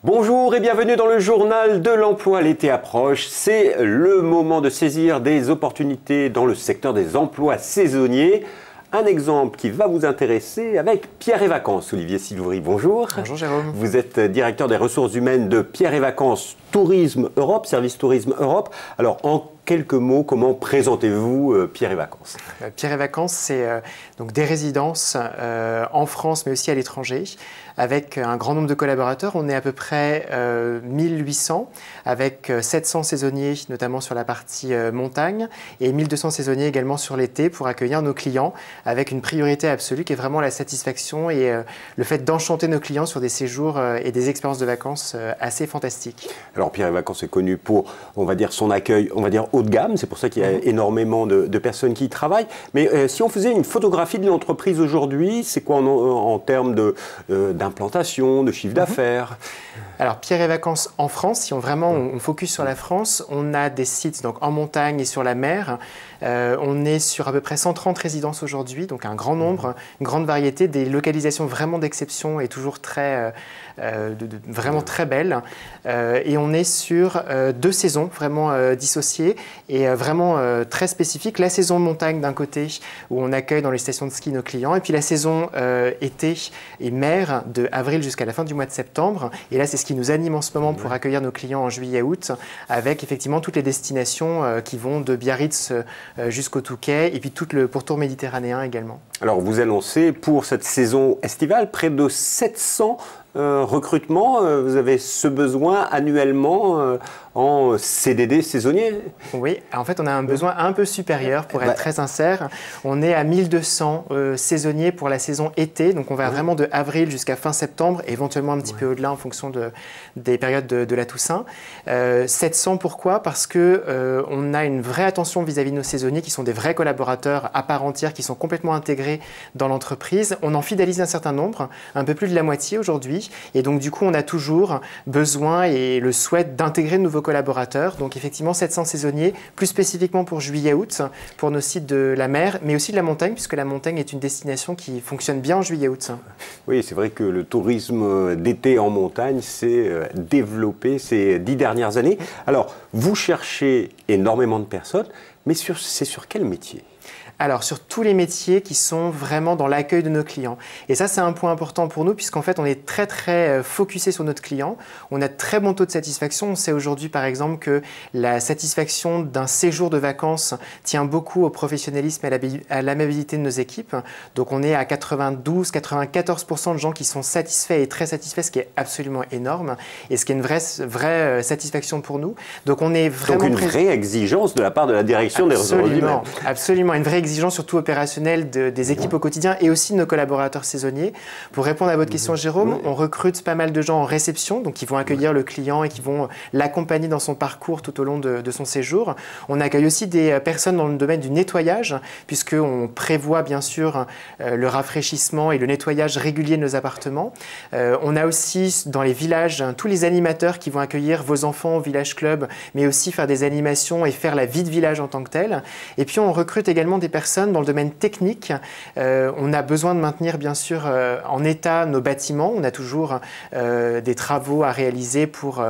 Bonjour et bienvenue dans le journal de l'emploi. L'été approche, c'est le moment de saisir des opportunités dans le secteur des emplois saisonniers. Un exemple qui va vous intéresser avec Pierre et Vacances. Olivier Silouri, bonjour. Bonjour Jérôme. Vous êtes directeur des ressources humaines de Pierre et Vacances Tourisme Europe, Service Tourisme Europe. Alors en quelques mots, comment présentez-vous Pierre et Vacances? Pierre et Vacances, c'est donc des résidences en France mais aussi à l'étranger avec un grand nombre de collaborateurs. On est à peu près 1800 avec 700 saisonniers notamment sur la partie montagne et 1200 saisonniers également sur l'été pour accueillir nos clients avec une priorité absolue qui est vraiment la satisfaction et le fait d'enchanter nos clients sur des séjours et des expériences de vacances assez fantastiques. Alors Pierre et Vacances est connu pour, on va dire, son accueil, on va dire, haut de gamme. C'est pour ça qu'il y a énormément de personnes qui y travaillent. Mais si on faisait une photographie de l'entreprise aujourd'hui, c'est quoi en termes d'implantation, de chiffre d'affaires? Alors Pierre et Vacances en France, si on focus sur la France, on a des sites donc, en montagne et sur la mer. On est sur à peu près 130 résidences aujourd'hui, donc un grand nombre, une grande variété, des localisations vraiment d'exception et toujours vraiment très belles. Et on est sur 2 saisons vraiment dissociées et vraiment très spécifiques. La saison montagne d'un côté, où on accueille dans les stations de ski nos clients, et puis la saison été et mer de avril jusqu'à la fin du mois de septembre. Et là, c'est ce qui nous anime en ce moment pour accueillir nos clients en juillet-août, avec effectivement toutes les destinations qui vont de Biarritz jusqu'au Touquet, et puis tout le pourtour méditerranéen également. Alors, vous annoncez pour cette saison estivale près de 700 recrutements. Vous avez ce besoin annuellement en CDD saisonnier? Oui, en fait, on a un besoin un peu supérieur, pour être très sincère. On est à 1200 saisonniers pour la saison été, donc on va vraiment de avril jusqu'à fin septembre, éventuellement un petit peu au-delà en fonction des périodes de la Toussaint. 700, pourquoi? Parce qu'on a une vraie attention vis-à-vis de nos saisonniers, qui sont des vrais collaborateurs à part entière, qui sont complètement intégrés dans l'entreprise. On en fidélise un certain nombre, un peu plus de la moitié aujourd'hui, et donc du coup, on a toujours besoin et le souhait d'intégrer de nouveaux collaborateurs. Donc effectivement 700 saisonniers, plus spécifiquement pour juillet-août, pour nos sites de la mer, mais aussi de la montagne, puisque la montagne est une destination qui fonctionne bien en juillet-août. Oui, c'est vrai que le tourisme d'été en montagne s'est développé ces 10 dernières années. Alors, vous cherchez énormément de personnes, mais c'est sur quel métier ? Alors, sur tous les métiers qui sont vraiment dans l'accueil de nos clients. Et ça, c'est un point important pour nous, puisqu'en fait, on est très focusé sur notre client. On a de très bons taux de satisfaction. On sait aujourd'hui, par exemple, que la satisfaction d'un séjour de vacances tient beaucoup au professionnalisme et à l'amabilité de nos équipes. Donc, on est à 92-94% de gens qui sont satisfaits et très satisfaits, ce qui est absolument énorme. Et ce qui est une vraie satisfaction pour nous. Donc, on est vraiment... Donc, une vraie exigence de la part de la direction des ressources humaines. Absolument, une vraie exigence surtout opérationnelle des équipes au quotidien et aussi de nos collaborateurs saisonniers. Pour répondre à votre question, Jérôme, on recrute pas mal de gens en réception, donc qui vont accueillir le client et qui vont l'accompagner dans son parcours tout au long de son séjour. On accueille aussi des personnes dans le domaine du nettoyage, puisqu'on prévoit bien sûr le rafraîchissement et le nettoyage régulier de nos appartements. On a aussi dans les villages tous les animateurs qui vont accueillir vos enfants au village club, mais aussi faire des animations et faire la vie de village en tant que telle. Et puis on recrute également des personnes dans le domaine technique. On a besoin de maintenir bien sûr en état nos bâtiments. On a toujours des travaux à réaliser pour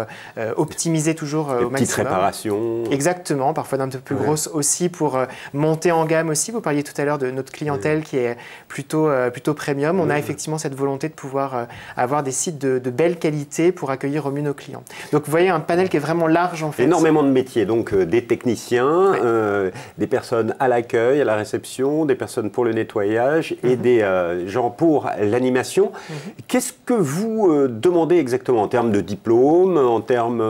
optimiser toujours au maximum. Petites réparations. Exactement, parfois d'un peu plus grosses aussi pour monter en gamme aussi. Vous parliez tout à l'heure de notre clientèle qui est plutôt premium. On a effectivement cette volonté de pouvoir avoir des sites de belle qualité pour accueillir au mieux nos clients. Donc vous voyez un panel qui est vraiment large en fait. Énormément de métiers, donc des techniciens, des personnes à l'accueil, à la réception, des personnes pour le nettoyage et des gens pour l'animation. Qu'est-ce que vous demandez exactement en termes de diplôme, en termes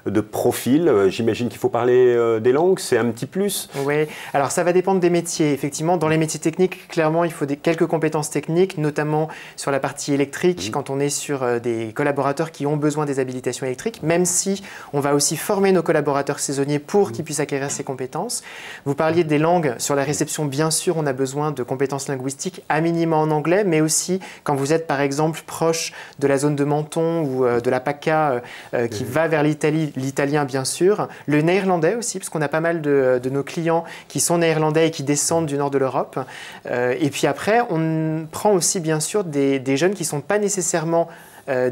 de profil? J'imagine qu'il faut parler des langues, c'est un petit plus. Oui, alors ça va dépendre des métiers. Effectivement, dans les métiers techniques, clairement, il faut quelques compétences techniques, notamment sur la partie électrique, quand on est sur des collaborateurs qui ont besoin des habilitations électriques, même si on va aussi former nos collaborateurs saisonniers pour qu'ils puissent acquérir ces compétences. Vous parliez des langues. Sur la réception, bien sûr, on a besoin de compétences linguistiques, à minima en anglais, mais aussi quand vous êtes, par exemple, proche de la zone de Menton ou de la PACA qui va vers l'Italie, l'italien, bien sûr. Le néerlandais aussi, parce qu'on a pas mal de nos clients qui sont néerlandais et qui descendent du nord de l'Europe. Et puis après, on prend aussi, bien sûr, des jeunes qui ne sont pas nécessairement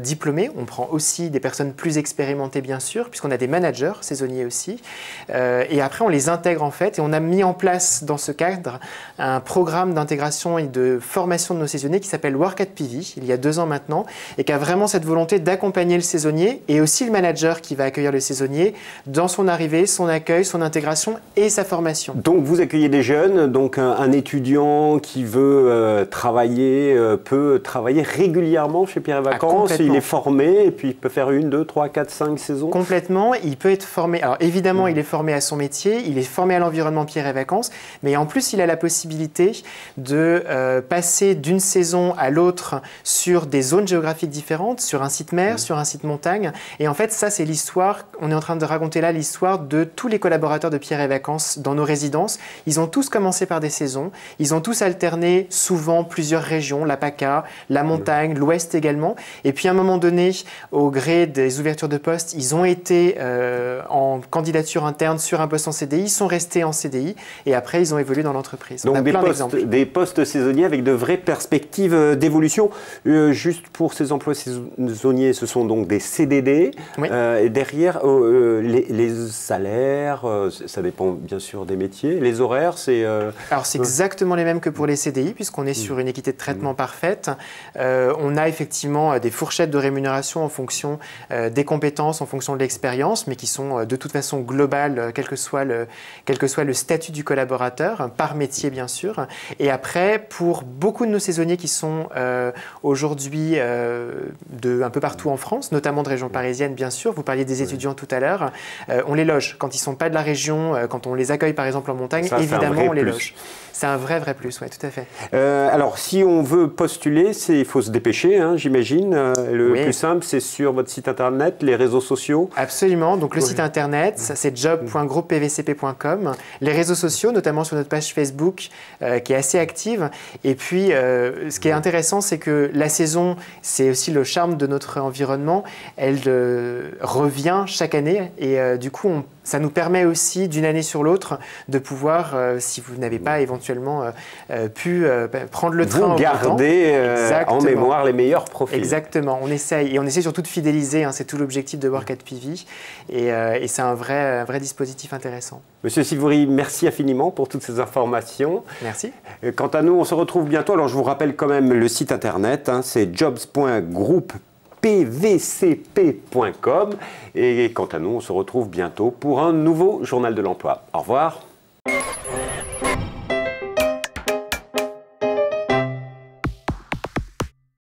diplômés. On prend aussi des personnes plus expérimentées, bien sûr, puisqu'on a des managers saisonniers aussi. Et après, on les intègre en fait. Et on a mis en place dans ce cadre un programme d'intégration et de formation de nos saisonniers qui s'appelle Work at PV, il y a 2 ans maintenant, et qui a vraiment cette volonté d'accompagner le saisonnier et aussi le manager qui va accueillir le saisonnier dans son arrivée, son accueil, son intégration et sa formation. Donc vous accueillez des jeunes, donc un étudiant qui veut travailler peut travailler régulièrement chez Pierre et Vacances, il est formé et puis il peut faire 1, 2, 3, 4, 5 saisons. Complètement, il peut être formé, alors évidemment il est formé à son métier, il est formé à l'environnement Pierre et Vacances, mais en plus il a la possibilité de passer d'une saison à l'autre sur des zones géographiques différentes, sur un site mer, sur un site montagne. Et en fait, ça, c'est l'histoire, on est en train de raconter là l'histoire de tous les collaborateurs de Pierre et Vacances dans nos résidences. Ils ont tous commencé par des saisons, ils ont tous alterné souvent plusieurs régions, la PACA, la montagne, l'Ouest également. Et puis à un moment donné, au gré des ouvertures de postes, ils ont été en candidature interne sur un poste en CDI, ils sont restés en CDI et après, ils ont évolué dans l'entreprise. Donc des postes saisonniers avec de vraies perspectives d'évolution. Juste pour ces emplois saisonniers, ce sont donc des CDD. Oui. Et derrière, les salaires, ça dépend bien sûr des métiers. Les horaires, c'est... Alors, c'est exactement les mêmes que pour les CDI, puisqu'on est sur une équité de traitement parfaite. On a effectivement des fourchettes de rémunération en fonction des compétences, en fonction de l'expérience, mais qui sont de toute façon globales, quel que soit le statut du collaborateur, par métier bien sûr. Et après, pour beaucoup de nos saisonniers qui sont aujourd'hui un peu partout en France, notamment de région parisienne bien sûr, vous parliez des étudiants tout à l'heure, on les loge. Quand ils ne sont pas de la région, quand on les accueille par exemple en montagne, ça, évidemment on les loge. C'est un vrai plus, oui, tout à fait. Alors si on veut postuler, il faut se dépêcher, hein, j'imagine. Le plus simple, c'est sur votre site internet, les réseaux sociaux. Absolument, donc le site internet, c'est job.groupepvcp.com. Les réseaux sociaux, notamment sur notre page Facebook, qui est assez active. Et puis, ce qui est intéressant, c'est que la saison, c'est aussi le charme de notre environnement. Elle revient chaque année et du coup, ça nous permet aussi, d'une année sur l'autre, de pouvoir, si vous n'avez pas éventuellement pu prendre le train... Vous gardez en mémoire les meilleurs profils. Exactement, on essaye. Et on essaie surtout de fidéliser, hein, c'est tout l'objectif de Work at PV. Et c'est un vrai dispositif intéressant. Monsieur Silvoury, merci infiniment pour toutes ces informations. Merci. Quant à nous, on se retrouve bientôt. Alors, je vous rappelle quand même le site internet, hein, c'est jobs.groupepvcp.com. Et quant à nous, on se retrouve bientôt pour un nouveau journal de l'emploi. Au revoir.